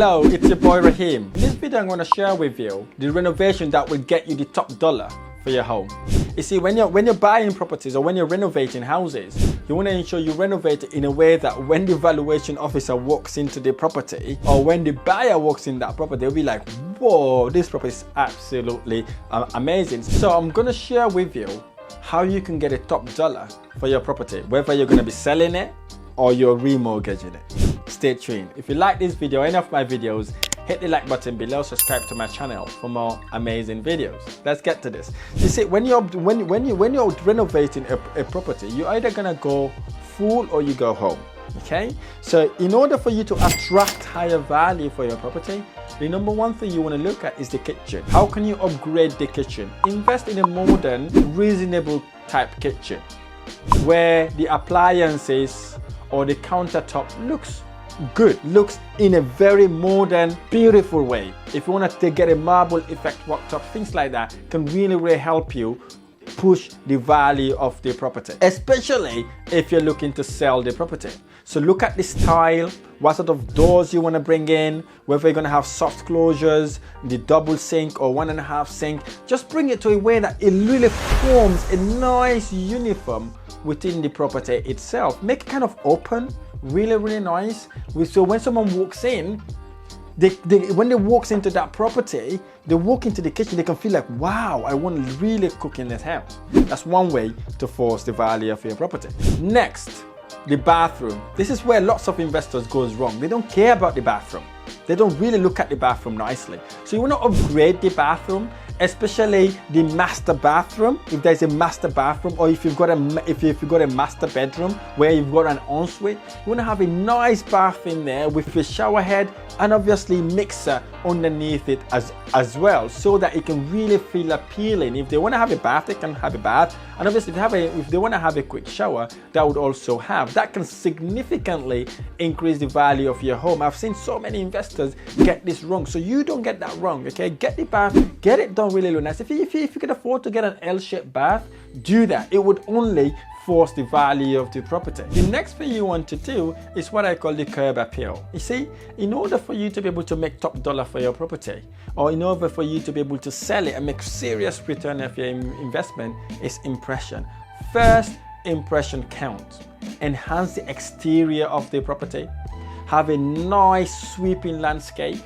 Hello, it's your boy Rahim. In this video I'm going to share with you the renovation that will get you the top dollar for your home. You see, when you're buying properties or when you're renovating houses, you want to ensure you renovate it in a way that when the valuation officer walks into the property or when the buyer walks in that property, they'll be like, whoa, this property is absolutely amazing. So I'm going to share with you how you can get a top dollar for your property, whether you're going to be selling it or you're remortgaging it. Stay tuned. If you like this video or any of my videos, hit the like button below, subscribe to my channel for more amazing videos. Let's get to this. You see, when you're renovating a property, you're either gonna go full or you go home. Okay, so in order for you to attract higher value for your property, the number one thing you want to look at is the kitchen. How can you upgrade the kitchen? Invest in a modern, reasonable type kitchen where the appliances or the countertop looks good, looks in a very modern, beautiful way. If you want to get a marble effect worktop, things like that can really help you push the value of the property, especially if you're looking to sell the property. So look at the style, what sort of doors you want to bring in, whether you're going to have soft closures, the double sink or 1.5 sink. Just bring it to a way that it really forms a nice uniform within the property itself. Make it kind of open, really nice. So when someone walks in, when they walk into that property, they walk into the kitchen, they can feel like, wow, I want to really cook in this house. That's one way to force the value of your property. Next, the bathroom. This is where lots of investors goes wrong. They don't care about the bathroom. They don't really look at the bathroom nicely. So you want to upgrade the bathroom, especially the master bathroom. If there's a master bathroom, or if you've got a master bedroom where you've got an ensuite, you want to have a nice bath in there with a shower head and obviously mixer underneath it as well, so that it can really feel appealing. If they want to have a bath, they can have a bath, and obviously if they want to have a quick shower, that would also have. That can significantly increase the value of your home. I've seen so many investors get this wrong, so you don't get that wrong. Okay, get the bath, get it done really nice. If you can afford to get an L-shaped bath, do that. It would only force the value of the property. The next thing you want to do is what I call the curb appeal. You see, in order for you to be able to make top dollar for your property, or in order for you to be able to sell it and make serious return of your investment, is impression. First impression counts. Enhance the exterior of the property. Have a nice sweeping landscape.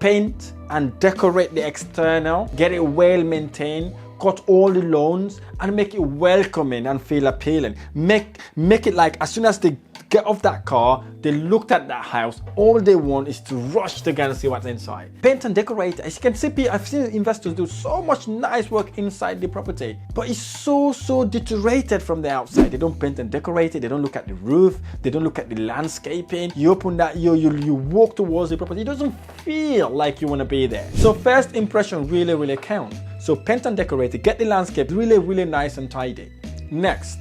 Paint and decorate the external. Get it well maintained. Cut all the lawns and make it welcoming and feel appealing. Make it like as soon as they get off that car, they looked at that house, all they want is to rush to go and see what's inside. Paint and decorate. As you can see, I've seen investors do so much nice work inside the property, but it's so deteriorated from the outside. They don't paint and decorate it. They don't look at the roof. They don't look at the landscaping. You open that, you walk towards the property. It doesn't feel like you want to be there. So first impression really counts. So paint and decorate it. Get the landscape really nice and tidy. Next,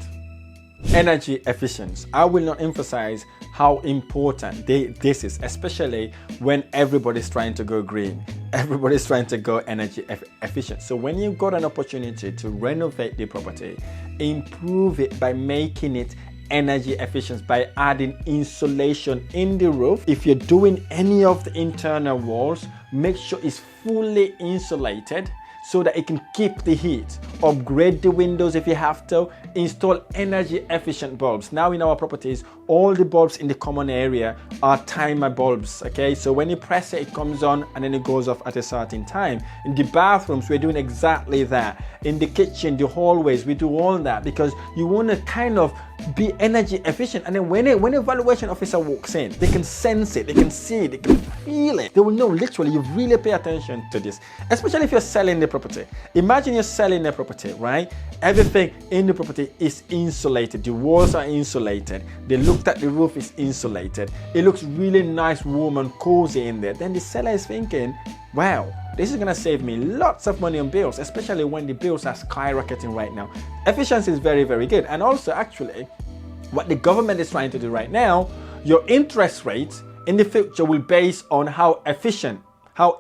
energy efficiency. I will not emphasize how important this is, especially when everybody's trying to go green. Everybody's trying to go energy efficient. So when you've got an opportunity to renovate the property, improve it by making it energy efficient, by adding insulation in the roof. If you're doing any of the internal walls, make sure it's fully insulated so that it can keep the heat. Upgrade the windows if you have to. Install energy efficient bulbs. Now in our properties, all the bulbs in the common area are timer bulbs, okay? So when you press it, it comes on and then it goes off at a certain time. In the bathrooms, we're doing exactly that. In the kitchen, the hallways, we do all that because you want to kind of be energy efficient. And then when a valuation officer walks in, they can sense it, they can see it, they can feel it. They will know literally you really pay attention to this, especially if you're selling the property. Imagine you're selling the property, right? Everything in the property is insulated. The walls are insulated. They looked at the roof is insulated. It looks really nice, warm and cozy in there. Then the seller is thinking, wow, this is going to save me lots of money on bills, especially when the bills are skyrocketing right now. Efficiency is very good. And also, actually, what the government is trying to do right now, your interest rate in the future will base on how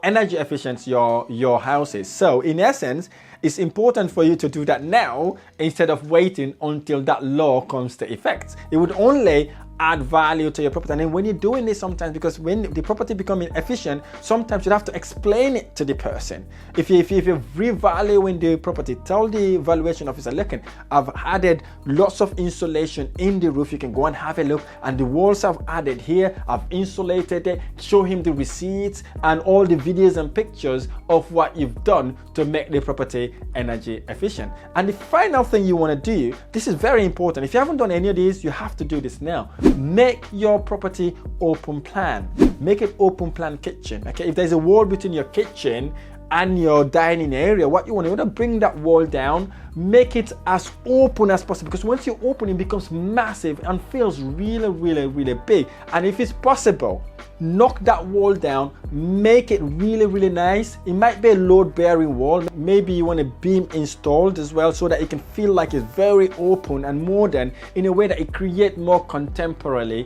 energy efficient your house is. So in essence, it's important for you to do that now instead of waiting until that law comes to effect. It would only add value to your property. And then when you're doing this sometimes, because when the property becoming efficient, sometimes you have to explain it to the person. If you're revaluing the property, tell the valuation officer, look, I've added lots of insulation in the roof. You can go and have a look. And the walls I've added here, I've insulated it. Show him the receipts and all the videos and pictures of what you've done to make the property energy efficient. And the final thing you want to do, this is very important. If you haven't done any of these, you have to do this now. Make your property open plan. Make it open plan kitchen. Okay, if there's a wall between your kitchen and your dining area, what you want to bring that wall down, make it as open as possible, because once you open, it becomes massive and feels really big. And if it's possible, knock that wall down, make it really nice. It might be a load bearing wall. Maybe you want a beam installed as well, so that it can feel like it's very open and modern in a way that it creates more contemporary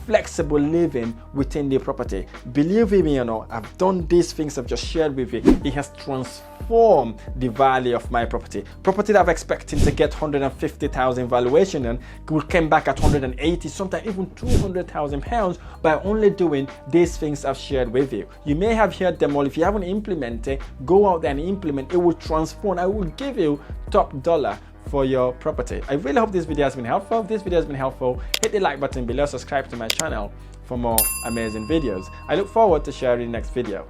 flexible living within the property. Believe me, I've done these things I've just shared with you. It has transformed the value of my property. Property that I'm expecting to get 150,000 valuation and will come back at 180, sometimes even 200,000 pounds by only doing these things I've shared with you. You may have heard them all. If you haven't implemented, go out there and implement. It will transform. I will give you top dollar for your property. I really hope this video has been helpful. If this video has been helpful, hit the like button below, subscribe to my channel for more amazing videos. I look forward to sharing the next video.